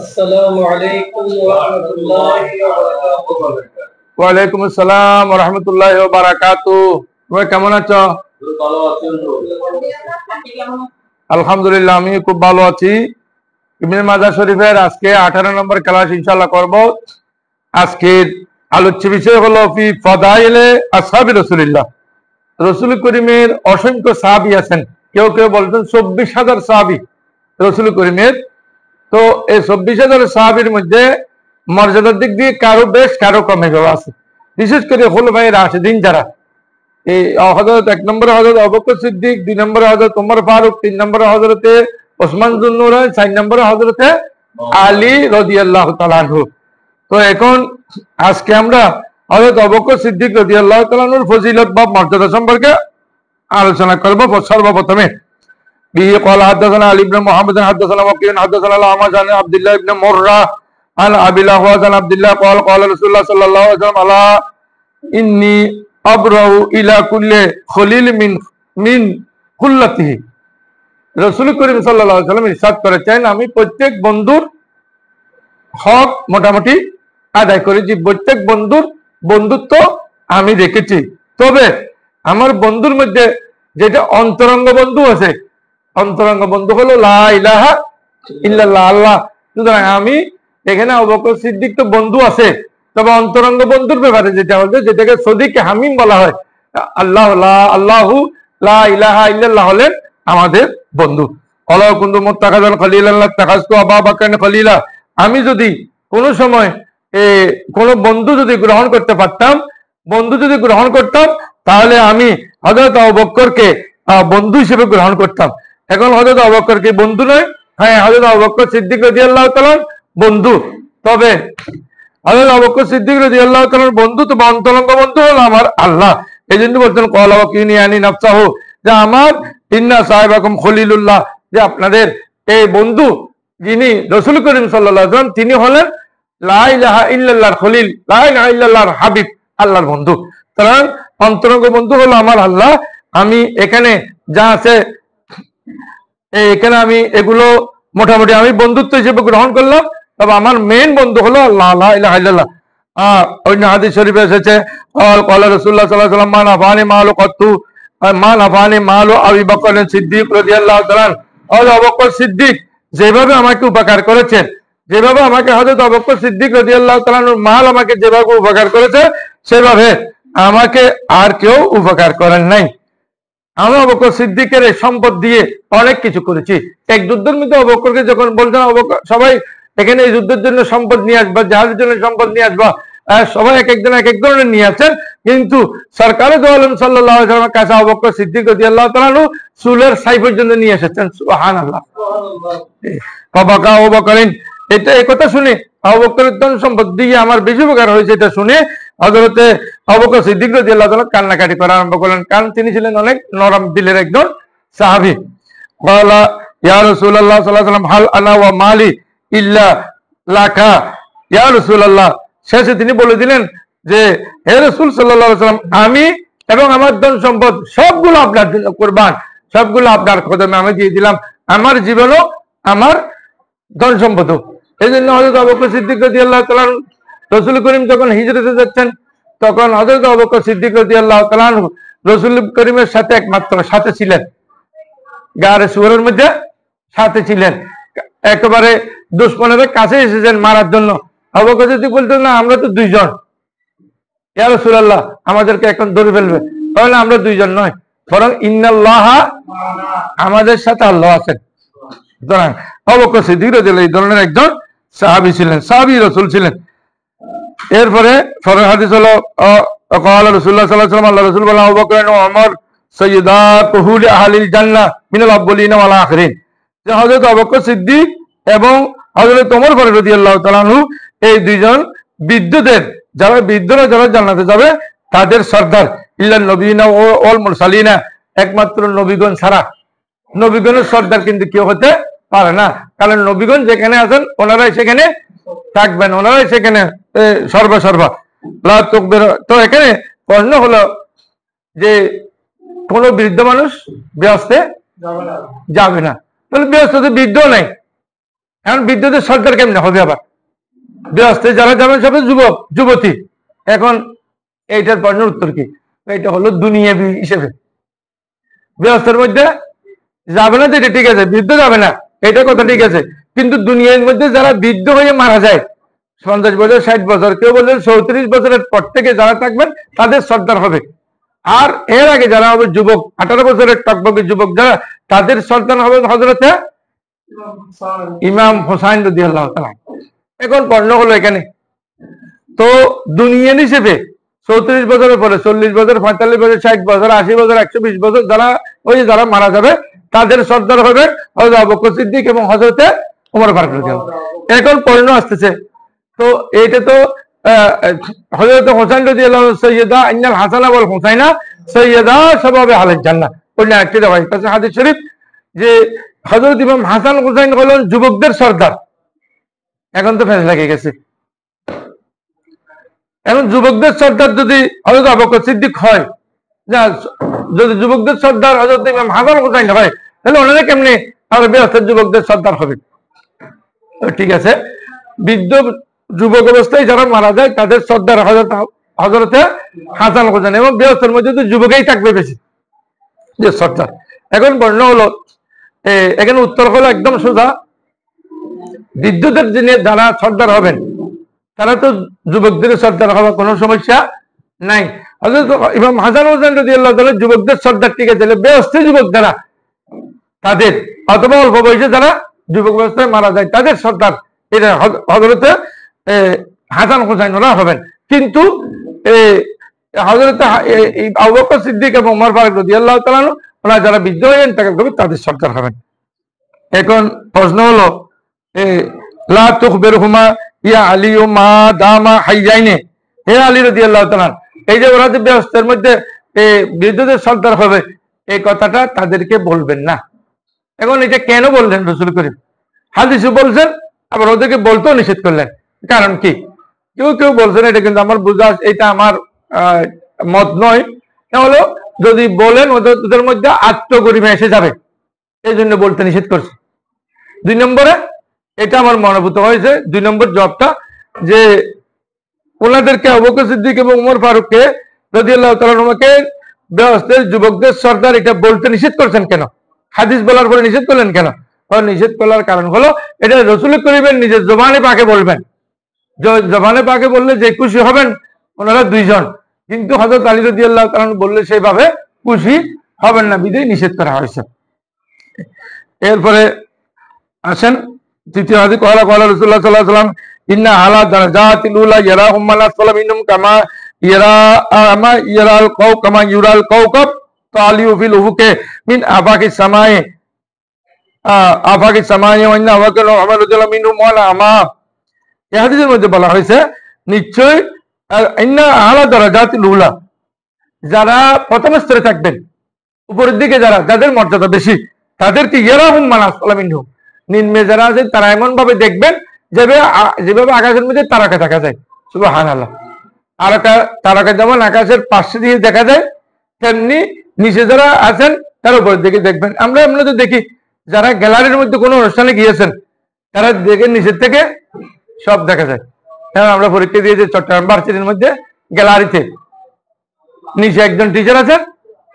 আসসালামু আলাইকুম ওয়া রাহমাতুল্লাহি ওয়া বারাকাতুহু। ওয়া আলাইকুম আসসালাম ওয়া রাহমাতুল্লাহি ওয়া বারাকাতুহু। তুমি কেমন আছো? ভালো আছেন? আলহামদুলিল্লাহ, আমি খুব ভালো আছি। ইবনে মাজাহ শরীফের আজকে 18 নম্বর ক্লাস ইনশাআল্লাহ করব। আজকের আলোচ্য বিষয় হলো ফি ফাদাইলে আসহাবি রাসূলিল্লাহ। রাসূল করিমের অসংখ্য সাহাবী আছেন। কেউ কেউ বলতেন 24,000 সাহাবী রাসূল করিমের। তো এই 24,000 সাহাবীর মধ্যে মর্যাদার দিক দিয়ে কারো বেশ কারো কমে যাওয়া আছে। বিশেষ করে খুলাফায়ে রাশিদিন যারা, এই হযরত 1 নম্বরে হযরত আবু বকর সিদ্দিক, 2 নম্বরে হযরত ওমর ফারুক, 3 নম্বরে হযরতে ওসমান যুন্নুরাইন, 4 নম্বরে হযরতে আলী রাদিয়াল্লাহু তাআলা আনহু। তো এখন আজকে আমরা হযরত আবু বকর সিদ্দিক রাদিয়াল্লাহু তাআলা আনহুর ফজিলত বা মর্যাদা সম্পর্কে আলোচনা করব। সর্বপ্রথমে বিহি قال حدثنا علي بن محمد حدثنا وكيع حدثنا الأعمش عن عبد الله بن مرة عن أبي الأحوص عن عبد الله قال قال رسول الله صلى الله عليه وسلم ألا إني أبرأ إلى كل خليل من خلته। রাসূল করিম সাল্লাল্লাহু আলাইহি ওয়াসাল্লাম ইরশাদ করেছেন, আমি প্রত্যেক বন্ধুর হক মোটামুটি আদায় করেছি, প্রত্যেক বন্ধুর বন্ধুত্ব আমি রেখেছি। তবে আমার বন্ধুর মধ্যে যেটা অন্তরঙ্গ বন্ধু আছে, অন্তরঙ্গ বন্ধু হলো লা ইলাহা ইল্লাল্লাহ, আল্লাহ। সুতরাং আমি এখানে আবু বকর সিদ্দিক তো বন্ধু আছে, তবে অন্তরঙ্গ বন্ধুর ব্যাপারে যেটা হচ্ছে, যেটাকে সদিকে হামিম বলা হয়, আল্লাহু লা ইলাহা ইল্লাল্লাহ হলেন আমাদের বন্ধু। আলা কুনতু মুত্তাখিযান খলিলান লাত্তাখাযতু আবু বকরন খলিলা। আমি যদি কোনো সময় কোনো বন্ধু যদি গ্রহণ করতে পারতাম, বন্ধু যদি গ্রহণ করতাম, তাহলে আমি হযরত আবু বকরকে বন্ধু হিসেবে গ্রহণ করতাম। এখন হযরত আবু বকর কি বন্ধু নয়? হ্যাঁ, হযরত আবু বকর সিদ্দিক রাদিয়াল্লাহু তাআলা বন্ধু। তবে হযরত আবু বকর সিদ্দিক রাদিয়াল্লাহু তাআলার বন্ধু, তবে অন্তরঙ্গ বন্ধু হলো আমার আল্লাহ। এই জন্য বলছেন ক্বালা ওয়াকিনি আনি নাফসাহু, যে আমার ইন্না সাহিবাকুম খলিলুল্লাহ, যে আপনাদের এই বন্ধু যিনি রাসূল করিম সাল্লাল্লাহু আলাইহি ওয়াসাল্লাম, তিনি হলেন লা ইলাহা ইল্লাল্লাহর খলিল, লা ইলাহা ইল্লাল্লাহর হাবিব, আল্লাহর বন্ধু। কারণ অন্তরঙ্গ বন্ধু হলো আমার আল্লাহ। আমি এখানে যা আছে, এখানে আমি এগুলো মোটামুটি আমি বন্ধুত্ব হিসেবে গ্রহণ করলাম, তবে আমার মেইন বন্ধু হলো আল্লাহ, লা ইলাহা ইল্লাল্লাহ। অন্য হাদিস শরীফে এসেছে ক্বালা রাসূলুল্লাহ সাল্লাল্লাহু আলাইহি ওয়াসাল্লাম, মান আফানি মালু কত্তু মান আফানি মালু আবি বকর সিদ্দিক রাদিয়াল্লাহু তাআলা। আবু বকর সিদ্দিক যেভাবে আমাকে উপকার করেছেন, যেভাবে আমাকে হযরত আবু বকর সিদ্দিক রাদিয়াল্লাহু তাআলার মাল আমাকে যেভাবে উপকার করেছে, সেভাবে আমাকে আর কেউ উপকার করেন নাই। আমি আবু বকর সিদ্দিকের এই সম্পদ দিয়ে অনেক কিছু করেছি। এক যুদ্ধের মধ্যে আবু বকরকে যখন বলছেন, আবু বকর সবাই এখানে এই যুদ্ধের জন্য সম্পদ নিয়ে আসবা, জাহাজের জন্য সম্পদ নিয়ে আসবা, সবাই এক একজন এক এক ধরনের নিয়ে আসছেন, কিন্তু সরকারে দো আলম সাল্লাল্লাহু আলাইহি ওয়াসাল্লামের কাছে আবু বকর সিদ্দিক রাদিয়াল্লাহু তাআলা আনহু চুলের ছাই পর্যন্ত নিয়ে এসেছেন। সুবহানাল্লাহ। বাবাকা আবু বকরিন, এটা এই কথা শুনে, আবু বকরের ধন সম্পদ দিয়ে আমার বেশি উপকার হয়েছে, এটা শুনে হযরতে আবু বকর সিদ্দিক রাদিয়াল্লাহু তাআলা কান্নাকাটি করা আরম্ভ করলেন। কারণ তিনি ছিলেন অনেক নরম দিলের একজন সাহাবী। ক্বালা ইয়া রাসূলুল্লাহ সাল্লাল্লাহু আলাইহি ওয়াসাল্লাম, হাল আনা ওয়া মালি ইল্লা লাকা ইয়া রাসূলুল্লাহ। শেষে তিনি বলে দিলেন যে, হে রাসূল সাল্লাল্লাহু আলাইহি ওয়াসাল্লাম, আমি এবং আমার ধন সম্পদ সবগুলো আপনার জন্য কুরবান, সবগুলো আপনার কদমে আমি দিয়ে দিলাম, আমার জীবনও আমার ধন সম্পদ। এই জন্য হযরত আবু বকর সিদ্দিক রাদিয়াল্লাহু তাআলা, রাসূল করিম যখন হিজরতে যাচ্ছেন, তখন হযরত আবু বকর সিদ্দিক রাদিয়াল্লাহু তাআলা রাসূল করিমের সাথে একমাত্র সাথে ছিলেন, গারে সুরের মধ্যে সাথে ছিলেন। একেবারে দুশমনের কাছে এসেছেন মারার জন্য। আবু বকর সিদ্দিক বলতেন, না আমরা তো দুইজন, ইয়া রাসূলুল্লাহ আমাদেরকে এখন ধরে ফেলবে। তাহলে আমরা দুইজন নয়, বরং ইন্নাল্লাহা, আমাদের সাথে আল্লাহ আছেন। সুতরাং আবু বকর সিদ্দিক রাদিয়াল্লাহু এই ধরনের একজন সাহাবী ছিলেন, সাহাবী রাসূল ছিলেন। এরপরে পরের হাদিস হলো ক্বালা রাসূলুল্লাহ সাল্লাল্লাহু আলাইহি ওয়াসাল্লাম, আল্লাহ রাসূল বলেন, আবু বকর ও ওমর সাইয়্যিদা কুহুলি আহলিল জান্নাহ মিনাল আউয়ালিন ওয়াল আখিরিন, যে হযরত আবু বকর সিদ্দিক এবং হযরত ওমর ফারুক রাদিয়াল্লাহু তাআলা আনহু, এই দুইজন বৃদ্ধদের, যারা বৃদ্ধরা যারা জান্নাতে যাবে তাদের সর্দার, ইল্লান নবিয়িনা ওয়াল মুরসালিনা, একমাত্র নবীগণ ছাড়া। নবীগণের সর্দার কিন্তু কেউ হতে পারে না, কারণ নবীগণ যেখানে আছেন ওনারাই সেখানে থাকবেন, ওনারাই সেখানে সর্বা। তো এখানে প্রশ্ন হলো যে কোন বৃদ্ধ মানুষ বেহেশতে যাবে না, তাহলে বেহেশতে বৃদ্ধ নাই, এখন বিদ্যুতের সরকার কেমনে হবে আবার? গৃহস্থে যারা যাবেন সবে যুবক যুবতী। এখন এইটার প্রশ্নের উত্তর কি? এটা হলো দুনিয়াবি হিসেবে। গৃহস্থের মধ্যে যাবে না তো এটা ঠিক আছে, বৃদ্ধ যাবে না এটা কথা ঠিক আছে, কিন্তু দুনিয়ার মধ্যে যারা বৃদ্ধ হয়ে মারা যায় 50 বছর 60 বছর, কেউ বললেন 34 বছরের পর থেকে যারা থাকবেন তাদের সর্দার হবে। আর এর আগে যারা হবে যুবক, 18 বছরের টকবকে যুবক যারা, তাদের সর্দার হবে হযরতে ইমাম হোসাইন রাদিয়াল্লাহু তাআলা। এখন প্রশ্ন হলো এখানে তো দুনিয়া হিসেবে 34 বছরের পরে 40 বছর 45 বছর 60 বছর 80 বছর 120 বছর যারা ওই যারা মারা যাবে তাদের সর্দার হবে হযরত আবু বকর সিদ্দিক এবং হযরতে ওমর ফারুক রাদিয়াল্লাহু। এখন প্রশ্ন আসতেছে তো এইটা তো হযরত হোসেন রাদিয়াল্লাহু সাইয়্যিদা ইন্নাল হাসান ওয়াল হুসাইনা সাইয়্যিদা শাবাবে আহলিল জান্নাহ। ওইটা একটি রিওয়ায়াত আছে হাদিস শরীফ যে হযরত ইমাম হাসান হুসাইন হলেন যুবকদের সর্দার। এখন তো ফেস লেগে গেছে, এখন যুবকদের সর্দার যদি হযরত আবু বকর সিদ্দিক হয়, যদি যুবকদের সর্দার হযরত ইমাম হাসান হুসাইন হয়, তাহলে ওনারা কেমনে আর বেহেশতের যুবকদের সর্দার হবে? ঠিক আছে, বৃদ্ধ যুবক অবস্থায় যারা মারা যায় তাদের সর্দার হযরতে হাসান হুসাইন, এবং বেহেশতের মধ্যে তো যুবকই থাকবে বেশি যে সর্দার। এখন বর্ণ হলো এখানে উত্তর হলো একদম সোজা, বৃদ্ধদের যিনি যারা সর্দার হবেন তারা তো যুবকদের সর্দার হওয়ার কোনো সমস্যা নাই। হযরত ইমাম হাসান হোসেন রাদিয়াল্লাহু তাআলা যুবকদের সর্দার, ঠিক আছে, বেহেশতি যুবক যারা তাদের, অথবা অল্প বয়সে যারা যুবক অবস্থায় মারা যায় তাদের সর্দার এটা হযরতে হাসান হোসেন ওরা হবেন। কিন্তু হযরতে আবু বকর সিদ্দিক এবং ওমর ফারুক রাদিয়াল্লাহু তাআলা ওরা যারা বৃদ্ধ হয়ে ইন্তেকাল করবে তাদের সর্দার হবেন। এখন প্রশ্ন হলো লা তুখবিরহুমা ইয়া আলী মা দামা হাইয়াইনে, হে আলী রাদিয়াল্লাহু তাআলা, এই যে ওরা যে বেহেশতের মধ্যে বৃদ্ধদের সর্দার হবে এই কথাটা তাদেরকে বলবেন না। এখন এটা কেন বললেন রাসূল করিম? হাদিসে বলছেন, আবার ওদেরকে বলতেও নিষেধ করলেন। কারণ কি? কেউ কেউ বলছেন এটা কিন্তু আমার বুঝা, এটা আমার মত নয়, তাহলে যদি বলেন ওদের মধ্যে আত্মগরিমা এসে যাবে, এই জন্য বলতে নিষেধ করছে। 2 নম্বরে এটা আমার মনোভূত হয়েছে, 2 নম্বর জবটা যে ওনাদেরকে আবু বকর সিদ্দিক এবং ওমর ফারুককে রাদিয়াল্লাহু তাআলা আমাকে বেহেশতের যুবকদের সর্দার এটা বলতে নিষেধ করছেন কেন? হাদিস বলার পরে নিষেধ করলেন কেন? নিষেধ করার কারণ হলো এটা রাসূল করিমের নিজের জবানে পাকে বলবেন, জবানে পাকে বললে যে খুশি হবেন ওনারা 2 জন, কিন্তু হযরত আলী রাদিয়াল্লাহু তাআলা বললে সেইভাবে খুশি হবেন না, বিধায় নিষেধ করা হয়েছে। এরপরে আসেন তৃতীয় হাদিস, কওলা রাসূলুল্লাহ সাল্লাল্লাহু আলাইহি ওয়াসাল্লাম ইন্না আলা দারাজাতিল উলা ইয়ারাহুম মান আসফালা মিনহুম কামা ইয়ারাল কামা ইউরাল কাওকাব তালিউ ফিল উফুকে মিন আফাকিস সামায়ে ওয়া ইন্না ওয়াকাল আমারুল মিনহুম ওয়ালা আমা। এই হাদিসের মধ্যে বলা হয়েছে নিশ্চয় ইন্না আলা দারাজাতিল উলা, যারা প্রথম স্তরে থাকবেন, উপরের দিকে যাদের মর্যাদা বেশি, তাদেরকে ইয়ারাহুম মান আসফালা মিনহুম, নিম্নে যারা আছে তারা এমন ভাবে দেখবেন যেভাবে আকাশের মধ্যে তারকা দেখা যায়। সুবহানাল্লাহ। আর তারকা যেমন আকাশের পাশে দিয়ে দেখা যায়, তেমনি নিচে যারা আছেন তার উপরের দিকে দেখবেন। আমরা তো দেখি যারা গ্যালারির মধ্যে কোনো অনুষ্ঠানে গিয়েছেন তারা দেখে নিচের থেকে সব দেখা যায়। আমরা পরীক্ষা দিয়েছি চট্টগ্রাম ভার্সিটির মধ্যে গ্যালারিতে, নিচে একজন টিচার আছেন,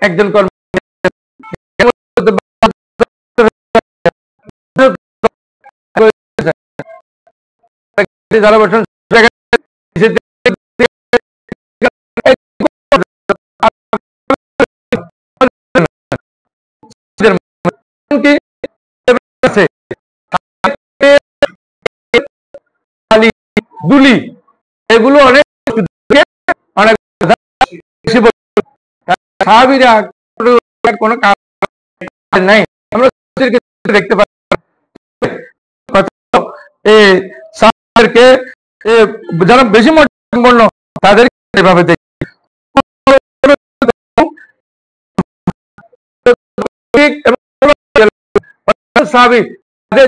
একজন কর্মী যারা বসেন দুলি, এগুলো অনেক সাহাবীরা কোনো কাজ নাই, আমরা দেখতে পাই যারা বেশি সম্পন্ন তাদের এভাবে দেখি।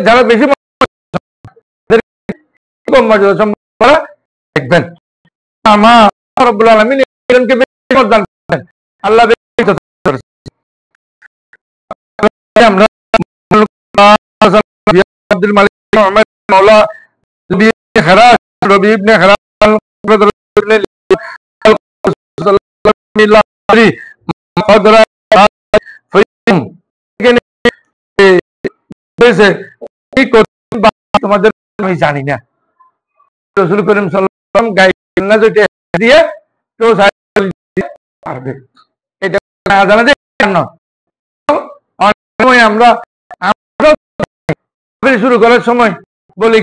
যারা বেশি দেখবেন আমার রব্বুল আলামিন আল্লাহ আমরা আব্দুল মালিক محمد مولا ربي بن خراش ربي بن خراش তোমাদের আমি জানি না রাসূল করিম সাল্লাল্লাহু আলাইহি ওয়াসাল্লাম গায়ে না যেটা দিয়ে তো পারবে এটা না জানা যে কেন আমরা শুরু করার সময় বলি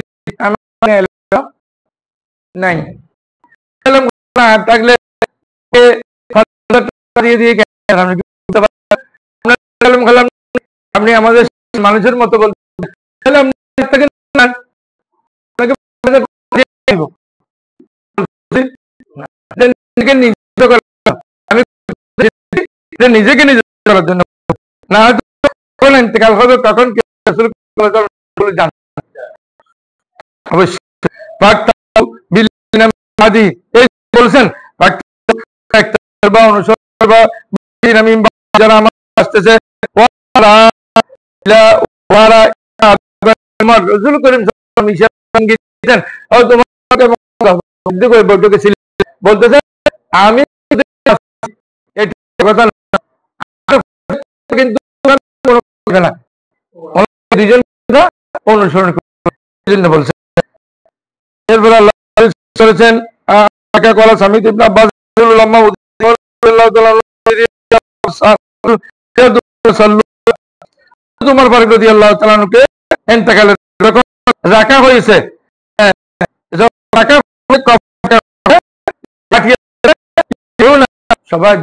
নাই থাকলে আপনি আমাদের মানুষের মতো বলতে নিজেকে নিজে করার জন্য না হয়তো ইন্তেকাল হবে তখন বলছেন যারা আমার আসতেছে বলতেছে আমি কিন্তু দুজন অনুসরণ বলছে এরপর আল্লাহ করেছেন স্বামী তোমার ফারুক রাদিয়াল্লাহু তাআলা আনহুকে ইন্তেকালের রাখা হয়েছে সবাই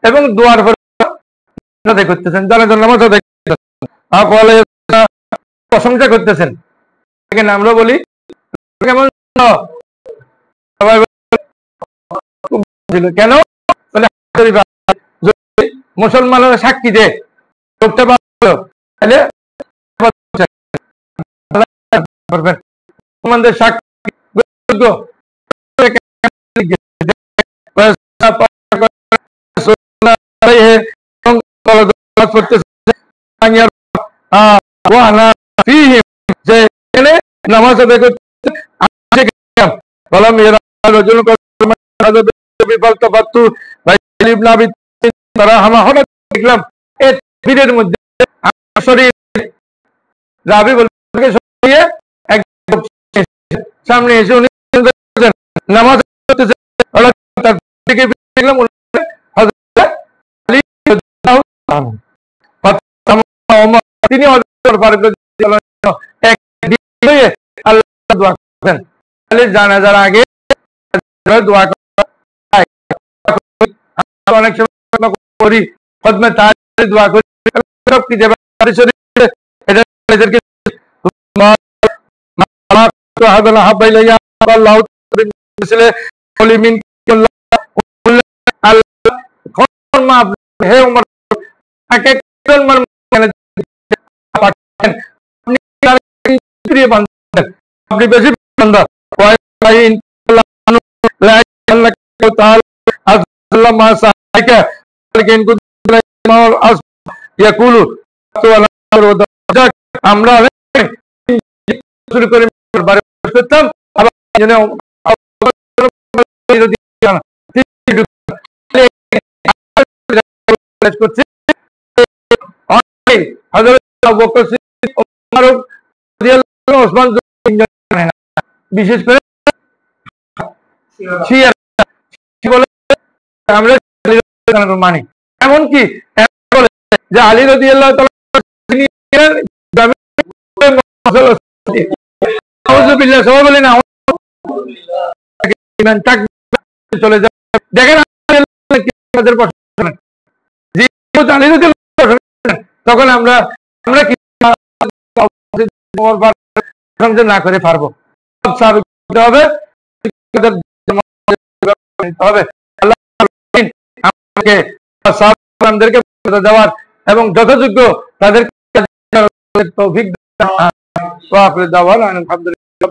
এবং দোয়ার করতেছেন প্রশংসা করতেছেন আমরা বলি কেমন কেন মুসলমানরা সাক্ষী দেয় করতে পারলো তাহলে নামাজ আদায় করতে দেখলাম ভিড়ের মধ্যে সামনে এসে উনি নামাজ তিনি জানাজার আগে অনেক সময় করি দোয়া করি আপনি বেশি আমরা শুরু করে করতাম বিশেষ করে আমরা মানি এমনকি যে আলী রাদিয়াল্লাহু তাআলা সবাই বলে না চলে যায় দেখেন তখন আমরা কি না করে পারবো হবে আমাদেরকে দেওয়ার এবং যথাযোগ্য তাদের তৌফিক দেওয়ার আলহামদুলিল্লাহ।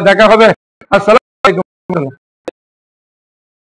দেখা হবে। আসসালামু আলাইকুম।